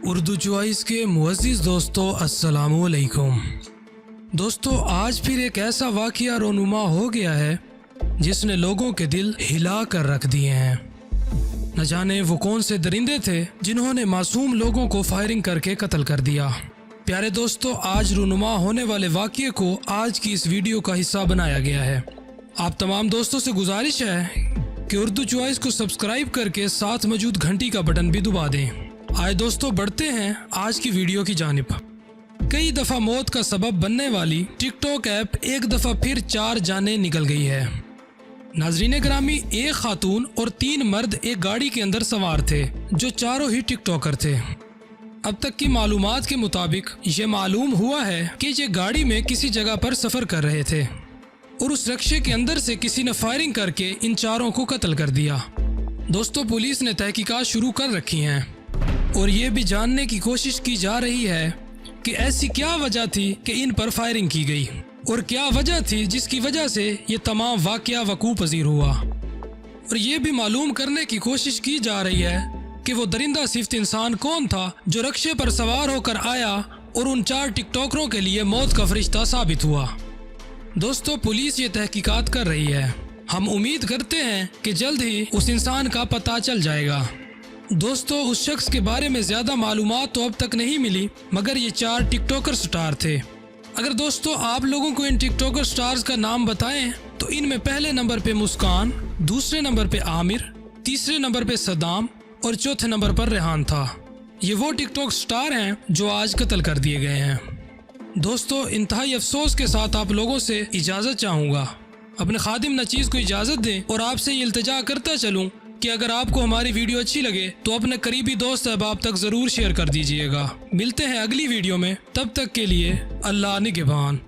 Urdu choice के मुअज़्ज़िज़ दोस्तों, अस्सलामु अलैकुम। दोस्तों, आज फिर एक ऐसा वाक़या रोनुमा हो गया है जिसने लोगों के दिल हिला कर रख दिए हैं। न जाने वो कौन से दरिंदे थे जिन्होंने मासूम लोगों को फायरिंग करके कत्ल कर दिया। प्यारे दोस्तों, आज रोनुमा होने वाले वाक़ये को आज की इस वीडियो का हिस्सा बनाया गया है। आप तमाम दोस्तों से गुजारिश है कि उर्दू चॉइस को सब्सक्राइब करके साथ मौजूद घंटी का बटन भी दबा दें। आए दोस्तों, बढ़ते हैं आज की वीडियो की जानिब। कई दफ़ा मौत का सबब बनने वाली टिकटॉक ऐप एक दफ़ा फिर 4 जानें निकल गई है। नाजरीन ग्रामी, एक खातून और 3 मर्द एक गाड़ी के अंदर सवार थे जो चारों ही टिकटॉकर थे। अब तक की मालूमात के मुताबिक ये मालूम हुआ है कि ये गाड़ी में किसी जगह पर सफ़र कर रहे थे और उस रक्शे के अंदर से किसी ने फायरिंग करके इन चारों को कत्ल कर दिया। दोस्तों, पुलिस ने तहकीकात शुरू कर रखी हैं और ये भी जानने की कोशिश की जा रही है कि ऐसी क्या वजह थी कि इन पर फायरिंग की गई और क्या वजह थी जिसकी वजह से ये तमाम वाक़या वकूअ पज़ीर हुआ। और ये भी मालूम करने की कोशिश की जा रही है कि वो दरिंदा सिफ्त इंसान कौन था जो रक्शे पर सवार होकर आया और उन 4 टिकटॉकरों के लिए मौत का फरिश्ता साबित हुआ। दोस्तों, पुलिस ये तहकीकात कर रही है। हम उम्मीद करते हैं कि जल्द ही उस इंसान का पता चल जाएगा। दोस्तों, उस शख्स के बारे में ज़्यादा मालूमात तो अब तक नहीं मिली, मगर ये 4 टिकटॉकर स्टार थे। अगर दोस्तों आप लोगों को इन टिकटॉकर स्टार्स का नाम बताएं तो इनमें पहले नंबर पे मुस्कान, दूसरे नंबर पे आमिर, तीसरे नंबर पे सदाम और चौथे नंबर पर रेहान था। ये वो टिकटॉक स्टार हैं जो आज कत्ल कर दिए गए हैं। दोस्तों, इंतहाई अफसोस के साथ आप लोगों से इजाज़त चाहूँगा। अपने खादिम नचीज़ को इजाज़त दें और आपसे ये इल्तिजा करता चलूँ कि अगर आपको हमारी वीडियो अच्छी लगे तो अपने करीबी दोस्त अहबाब तक ज़रूर शेयर कर दीजिएगा। मिलते हैं अगली वीडियो में, तब तक के लिए अल्लाह निगहबान।